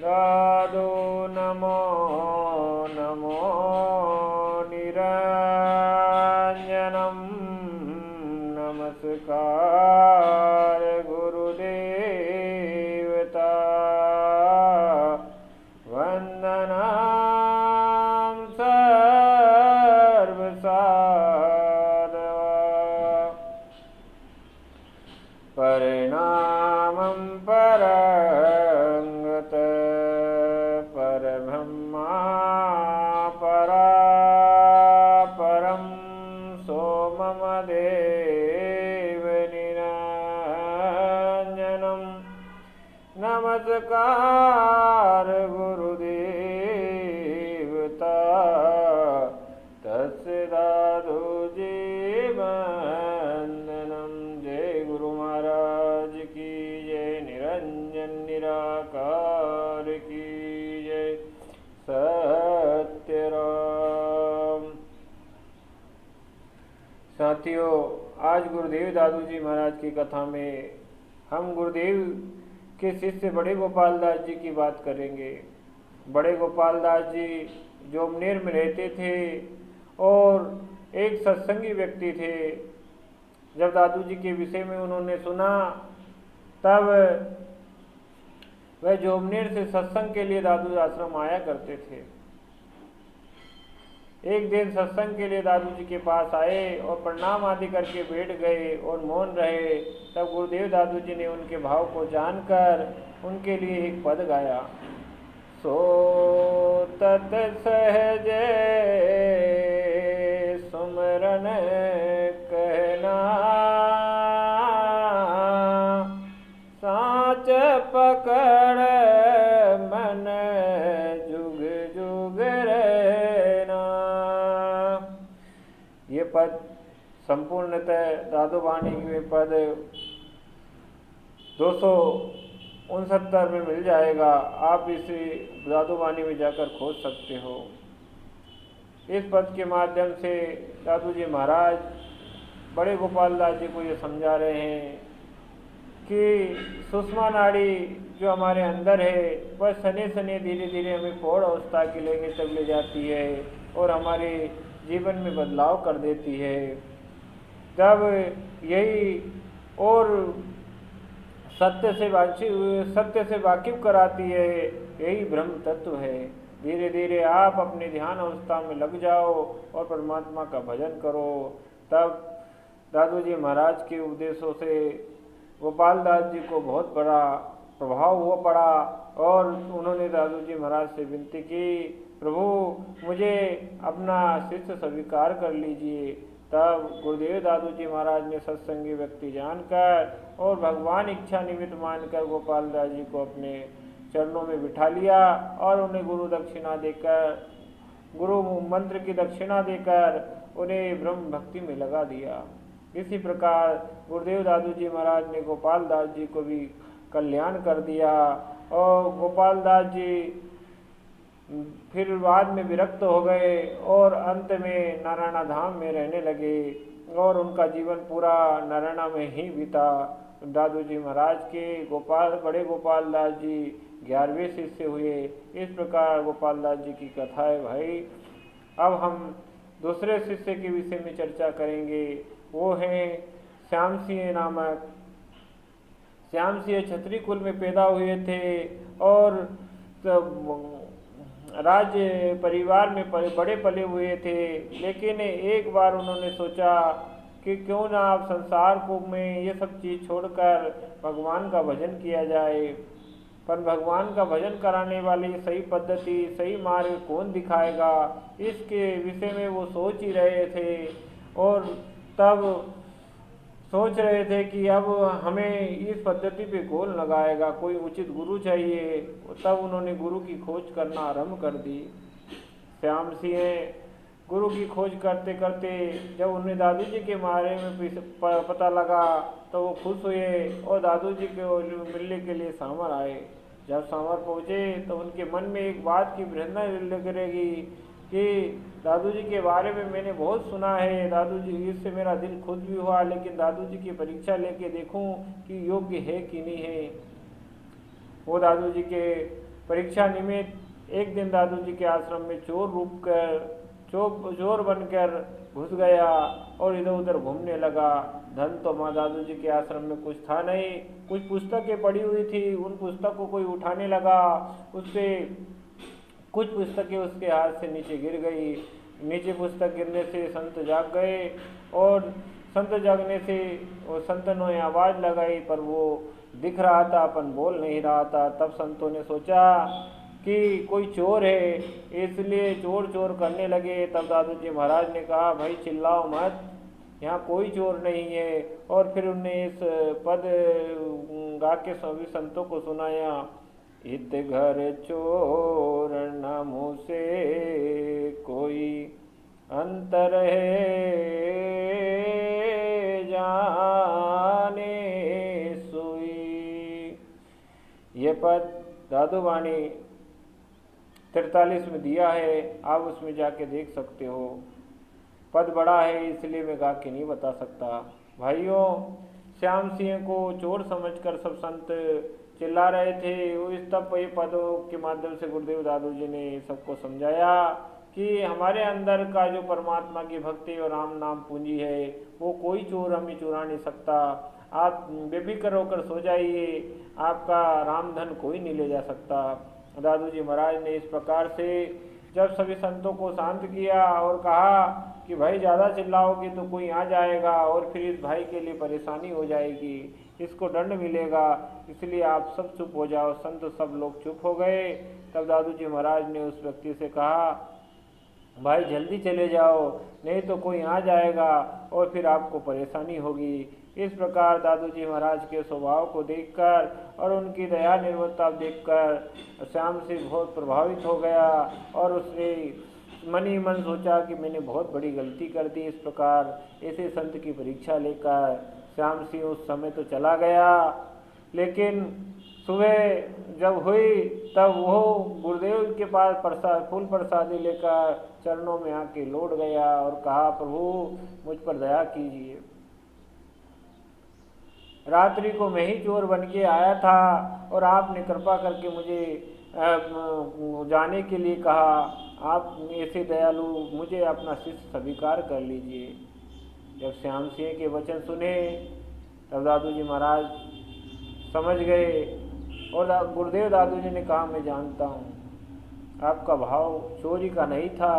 दादो नमो नमो निरञ्जनं नमस्कार गुरुदेवता वन्दनं सर्वसाधवा परिणामं परंगत परब्रह्मा परापरं सोमम देव निरञ्जनं नमस्कार गुरुदेवता तस्य दादोजी वन्दनं। जय गुरु महाराज की जय, निरंजन निराकार की जय, सत्यराम। साथियों, आज गुरुदेव दादूजी महाराज की कथा में हम गुरुदेव के शिष्य बड़े गोपाल दास जी की बात करेंगे। बड़े गोपाल दास जी जोमनेर में रहते थे और एक सत्संगी व्यक्ति थे। जब दादूजी के विषय में उन्होंने सुना तब वह जोमनेर से सत्संग के लिए दादू आश्रम आया करते थे। एक दिन सत्संग के लिए दादूजी के पास आए और प्रणाम आदि करके बैठ गए और मौन रहे। तब गुरुदेव दादूजी ने उनके भाव को जानकर उनके लिए एक पद गाया। सो तत सहज सुमरन कहना, साच पकड़ मन जुग जुग रहना। ये पद संपूर्णतः दादूवाणी के पद 269 में मिल जाएगा। आप इसे दादूवाणी में जाकर खोज सकते हो। इस पद के माध्यम से दादूजी महाराज बड़े गोपाल दास जी को ये समझा रहे हैं कि सुषमा नाड़ी जो हमारे अंदर है वह सने सने धीरे धीरे हमें प्रौढ़ अवस्था के लेने तक ले जाती है और हमारे जीवन में बदलाव कर देती है। जब यही और सत्य से वाकिफ कराती है, यही ब्रह्म तत्व है। धीरे धीरे आप अपने ध्यान अवस्था में लग जाओ और परमात्मा का भजन करो। तब दादूजी महाराज के उपदेशों से गोपाल दास जी को बहुत बड़ा प्रभाव हुआ पड़ा और उन्होंने दादूजी महाराज से विनती की, प्रभु मुझे अपना शिष्य स्वीकार कर लीजिए। तब गुरुदेव दादूजी महाराज ने सत्संगी व्यक्ति जानकर और भगवान इच्छा निमित्त मानकर गोपाल दास जी को अपने चरणों में बिठा लिया और उन्हें गुरु दक्षिणा देकर, गुरु मंत्र की दक्षिणा देकर उन्हें ब्रह्म भक्ति में लगा दिया। इसी प्रकार गुरुदेव दादूजी महाराज ने गोपाल दास जी को भी कल्याण कर दिया और गोपाल दास जी फिर बाद में विरक्त हो गए और अंत में नारायण धाम में रहने लगे और उनका जीवन पूरा नारायण में ही बीता। दादूजी महाराज के बड़े गोपाल दास जी 11वें शिष्य हुए। इस प्रकार गोपाल दास जी की कथा है भाई। अब हम दूसरे शिष्य के विषय में चर्चा करेंगे। वो हैं श्याम सिंह नामक। श्याम सिंह क्षत्रिय कुल में पैदा हुए थे और राज्य परिवार में बड़े पले हुए थे। लेकिन एक बार उन्होंने सोचा कि क्यों ना आप संसार को में ये सब चीज़ छोड़कर भगवान का भजन किया जाए। पर भगवान का भजन कराने वाली सही पद्धति, सही मार्ग कौन दिखाएगा, इसके विषय में वो सोच ही रहे थे और तब सोच रहे थे कि अब हमें इस पद्धति पे कौन लगाएगा, कोई उचित गुरु चाहिए। तब उन्होंने गुरु की खोज करना आरंभ कर दी। श्याम सिंह गुरु की खोज करते करते जब उन्हें दादू जी के बारे में पता लगा तो वो खुश हुए और दादू जी को मिलने के लिए सामर आए। जब सामर पहुँचे तो उनके मन में एक बात की प्रेरणा लग रहेगी कि दादू जी के बारे में मैंने बहुत सुना है, दादू जी, इससे मेरा दिल खुश भी हुआ, लेकिन दादू जी की परीक्षा लेके देखूं कि योग्य है कि नहीं है। वो दादू जी के परीक्षा निमित्त एक दिन दादू जी के आश्रम में चोर बनकर घुस गया और इधर उधर घूमने लगा। धन तो माँ दादू जी के आश्रम में कुछ था नहीं, कुछ पुस्तकें पड़ी हुई थी, उन पुस्तकों को कोई उठाने लगा, उससे कुछ पुस्तकें उसके हाथ से नीचे गिर गई। नीचे पुस्तक गिरने से संत जाग गए और संत जागने से वो संतों ने आवाज़ लगाई, पर वो दिख रहा था, अपन बोल नहीं रहा था। तब संतों ने सोचा कि कोई चोर है, इसलिए चोर चोर करने लगे। तब दादू जी महाराज ने कहा, भाई चिल्लाओ मत, यहाँ कोई चोर नहीं है। और फिर उन्होंने इस पद गा के सभी संतों को सुनाया, इत घर चोर न मुँह से कोई अंतर है जाने सोई। ये पद दादू वाणी 43 में दिया है, आप उसमें जाके देख सकते हो। पद बड़ा है इसलिए मैं गा के नहीं बता सकता। भाइयों, श्याम सिंह को चोर समझकर सब संत चिल्ला रहे थे। इस तब ये पदों के माध्यम से गुरुदेव दादू जी ने सबको समझाया कि हमारे अंदर का जो परमात्मा की भक्ति और राम नाम पूंजी है, वो कोई चोर हमें चुरा नहीं सकता। आप बेफिक्र होकर सो जाइए, आपका राम धन कोई नहीं ले जा सकता। दादू जी महाराज ने इस प्रकार से जब सभी संतों को शांत किया और कहा कि भाई ज़्यादा चिल्लाओगे तो कोई आ जाएगा और फिर इस भाई के लिए परेशानी हो जाएगी, इसको दंड मिलेगा, इसलिए आप सब चुप हो जाओ। संत सब लोग चुप हो गए। तब दादू जी महाराज ने उस व्यक्ति से कहा, भाई जल्दी चले जाओ, नहीं तो कोई आ जाएगा और फिर आपको परेशानी होगी। इस प्रकार दादू जी महाराज के स्वभाव को देखकर और उनकी दया निर्मलता देखकर श्याम सिंह बहुत प्रभावित हो गया और उसने मन ही मन सोचा कि मैंने बहुत बड़ी गलती कर दी। इस प्रकार ऐसे संत की परीक्षा लेकर श्याम सिंह उस समय तो चला गया, लेकिन सुबह जब हुई तब वो गुरुदेव के पास फूल प्रसादी लेकर चरणों में आके लौट गया और कहा, प्रभु मुझ पर दया कीजिए। रात्रि को मैं ही चोर बन के आया था और आपने कृपा करके मुझे जाने के लिए कहा। आप ऐसे दयालु, मुझे अपना शिष्य स्वीकार कर लीजिए। जब श्याम सिंह के वचन सुने तब दादू जी महाराज समझ गए और गुरुदेव दादू जी ने कहा, मैं जानता हूँ आपका भाव चोरी का नहीं था,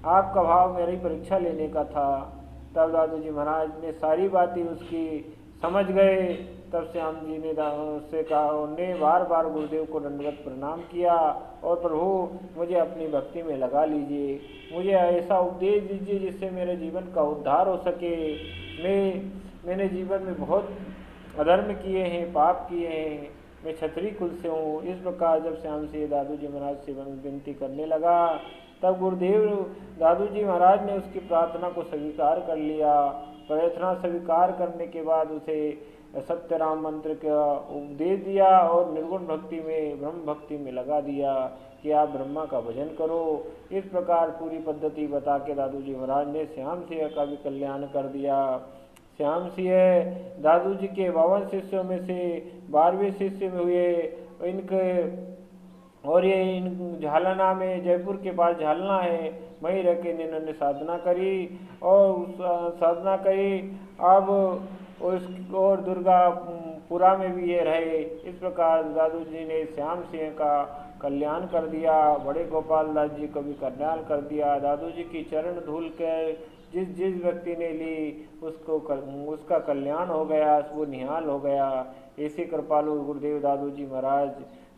आपका भाव मेरी परीक्षा लेने का था। तब दादू जी महाराज ने सारी बातें उसकी समझ गए। तब श्याम जी ने उससे कहा, उन्हें बार बार गुरुदेव को दंडवत प्रणाम किया और प्रभु मुझे अपनी भक्ति में लगा लीजिए, मुझे ऐसा उपदेश दीजिए जिससे मेरे जीवन का उद्धार हो सके। मैंने जीवन में बहुत अधर्म किए हैं, पाप किए हैं, मैं क्षत्रिय कुल से हूँ। इस प्रकार जब श्याम सिंह दादू जी महाराज से विनती करने लगा तब गुरुदेव दादू जी महाराज ने उसकी प्रार्थना को स्वीकार कर लिया। प्रार्थना स्वीकार करने के बाद उसे सत्यराम मंत्र का उपदेश दिया और निर्गुण भक्ति में, ब्रह्म भक्ति में लगा दिया कि आप ब्रह्मा का भजन करो। इस प्रकार पूरी पद्धति बता के दादू जी महाराज ने श्याम सिंह का भी कल्याण कर दिया। श्याम सिंह दादू जी के 52 शिष्यों में से 12वें शिष्य में हुए। इनके और ये इन झालना में, जयपुर के पास झालना है, वहीं रह के इन्होंने साधना करी और साधना करी। अब और दुर्गापुरा में भी ये रहे। इस प्रकार दादू जी ने श्याम सिंह का कल्याण कर दिया, बड़े गोपाल दास जी को भी कल्याण कर दिया। दादू जी की चरण धूल कर जिस जिस व्यक्ति ने ली उसका कल्याण हो गया, वो निहाल हो गया। ऐसे कृपालु गुरुदेव दादू जी महाराज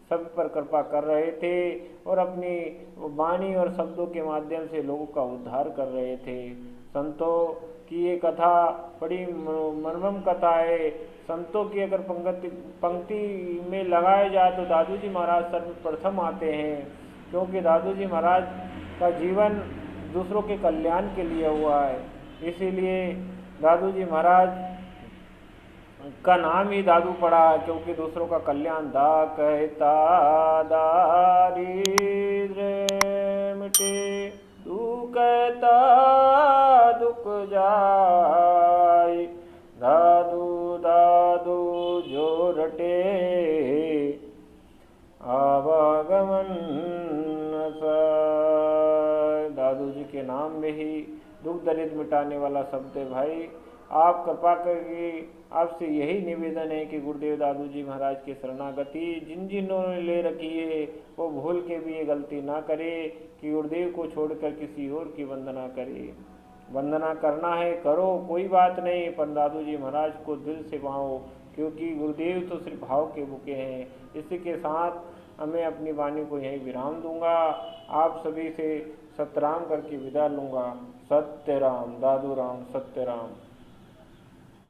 सब पर कृपा कर रहे थे और अपनी वाणी और शब्दों के माध्यम से लोगों का उद्धार कर रहे थे। संतों की ये कथा बड़ी मनोरम कथा है। संतों की अगर पंक्ति में लगाया जाए तो दादू जी महाराज सर्वप्रथम आते हैं, क्योंकि दादू जी महाराज का जीवन दूसरों के कल्याण के लिए हुआ है। इसीलिए दादू जी महाराज का नाम ही दादू पड़ा, क्योंकि दूसरों का कल्याण। दा कहता दारिद्र मिटे, तू कहता दुख जाय, दादू दादू जो रटे आवागमन सा। दादू जी के नाम में ही दुख दरिद्र मिटाने वाला शब्द है भाई। आप कृपा करके आपसे यही निवेदन है कि गुरुदेव दादू जी महाराज की शरणागति जिन जिन्होंने ले रखी है वो भूल के भी ये गलती ना करे कि गुरुदेव को छोड़कर किसी और की वंदना करे। वंदना करना है करो, कोई बात नहीं, पर दादू जी महाराज को दिल से पाओ, क्योंकि गुरुदेव तो सिर्फ भाव के बुके हैं। इसी के साथ मैं अपनी वाणी को यहीं विराम दूंगा। आप सभी से सतराम करके विदा लूँगा। सत्यराम, दादू राम, सत्यराम।